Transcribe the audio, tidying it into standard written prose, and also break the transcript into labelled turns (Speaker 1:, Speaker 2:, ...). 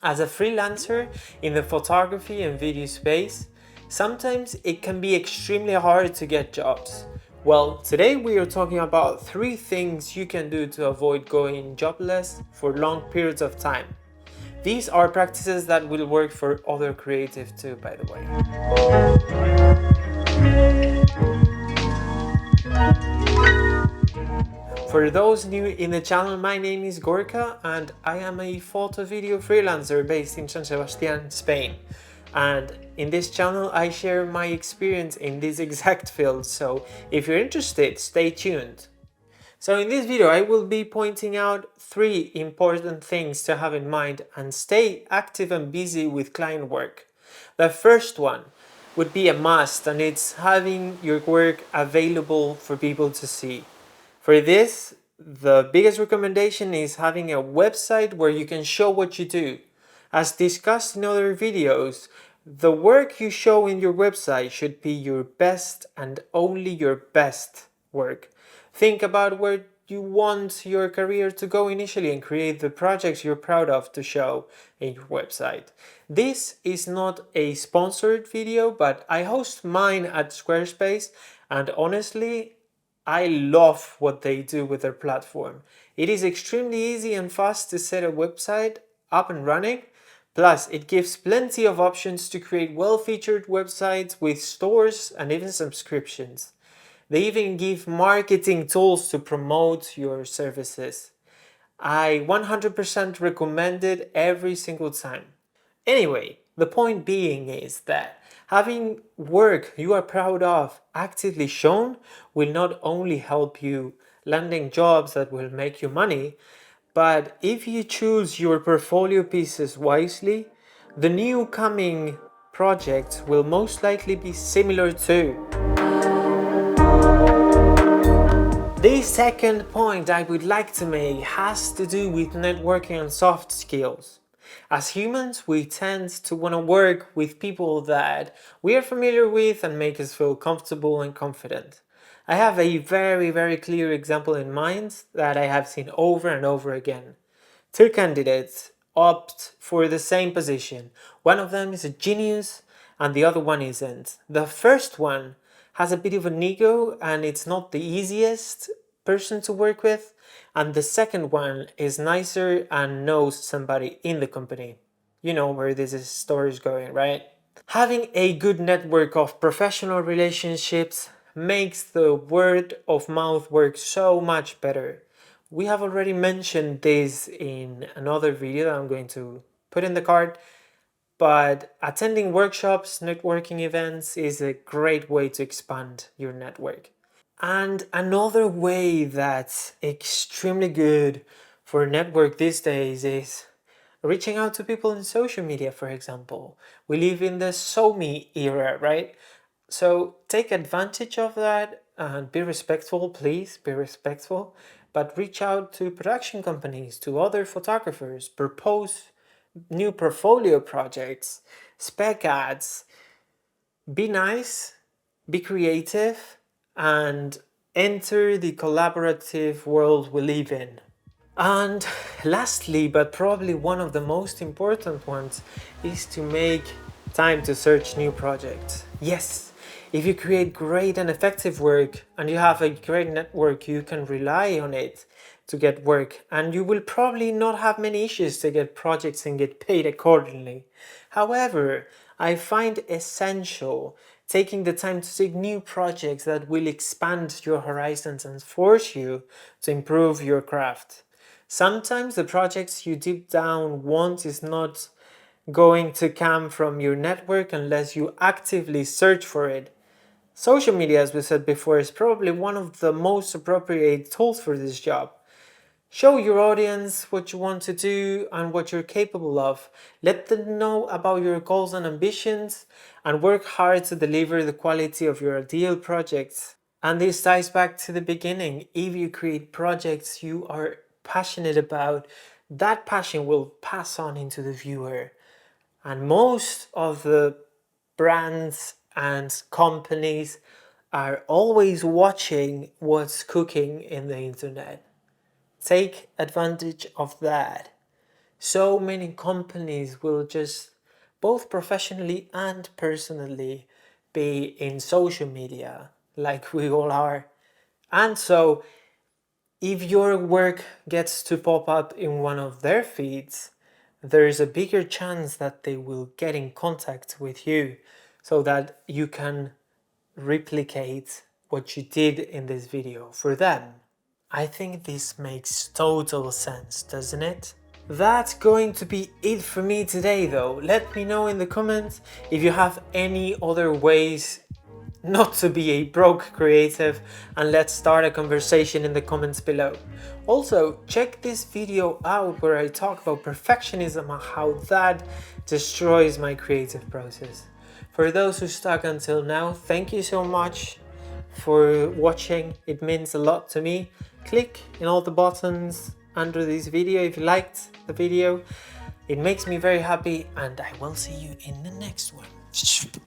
Speaker 1: As a freelancer in the photography and video space, sometimes it can be extremely hard to get jobs. Well, today we are talking about 3 things you can do to avoid going jobless for long periods of time. These are practices that will work for other creatives too, by the way. For those new in the channel, my name is Gorka and I am a photo video freelancer based in San Sebastian, Spain. And in this channel I share my experience in this exact field, so if you're interested, stay tuned. So in this video I will be pointing out 3 important things to have in mind and stay active and busy with client work. The first one would be a must, and it's having your work available for people to see. For this, the biggest recommendation is having a website where you can show what you do. As discussed in other videos, the work you show in your website should be your best and only your best work. Think about where you want your career to go initially and create the projects you're proud of to show in your website. This is not a sponsored video, but I host mine at Squarespace, and honestly, I love what they do with their platform. It is extremely easy and fast to set a website up and running. Plus, it gives plenty of options to create well-featured websites with stores and even subscriptions. They even give marketing tools to promote your services. I 100% recommend it every single time. Anyway, the point being is that having work you are proud of actively shown will not only help you landing jobs that will make you money, but if you choose your portfolio pieces wisely, the new coming projects will most likely be similar too. The second point I would like to make has to do with networking and soft skills. As humans, we tend to want to work with people that we are familiar with and make us feel comfortable and confident. I have a very clear example in mind that I have seen over and over again. 2 candidates opt for the same position. One of them is a genius and the other one isn't. The first one has a bit of an ego and it's not the easiest person to work with, and the second one is nicer and knows somebody in the company. You know where this story is going, right? Having a good network of professional relationships makes the word of mouth work so much better. We have already mentioned this in another video that I'm going to put in the card, but attending workshops, networking events is a great way to expand your network. And another way that's extremely good for a network these days is reaching out to people in social media, for example. We live in the SoMe era, right? So take advantage of that and be respectful, please be respectful, but reach out to production companies, to other photographers, propose new portfolio projects, spec ads. Be nice, be creative, and enter the collaborative world we live in. And lastly, but probably one of the most important ones, is to make time to search new projects. Yes, if you create great and effective work and you have a great network, you can rely on it to get work, and you will probably not have many issues to get projects and get paid accordingly. However, I find essential taking the time to seek new projects that will expand your horizons and force you to improve your craft. Sometimes the projects you deep down want is not going to come from your network unless you actively search for it. Social media, as we said before, is probably one of the most appropriate tools for this job. Show your audience what you want to do and what you're capable of. Let them know about your goals and ambitions, and work hard to deliver the quality of your ideal projects. And this ties back to the beginning. If you create projects you are passionate about, that passion will pass on into the viewer. And most of the brands and companies are always watching what's cooking in the internet. Take advantage of that. So many companies will just both professionally and personally be in social media like we all are. And so if your work gets to pop up in one of their feeds, there is a bigger chance that they will get in contact with you so that you can replicate what you did in this video for them. I think this makes total sense, doesn't it? That's going to be it for me today though. Let me know in the comments if you have any other ways not to be a broke creative, and let's start a conversation in the comments below. Also, check this video out where I talk about perfectionism and how that destroys my creative process. For those who stuck until now, thank you so much for watching. It means a lot to me. Click in all the buttons under this video if you liked the video. It makes me very happy, and I will see you in the next one.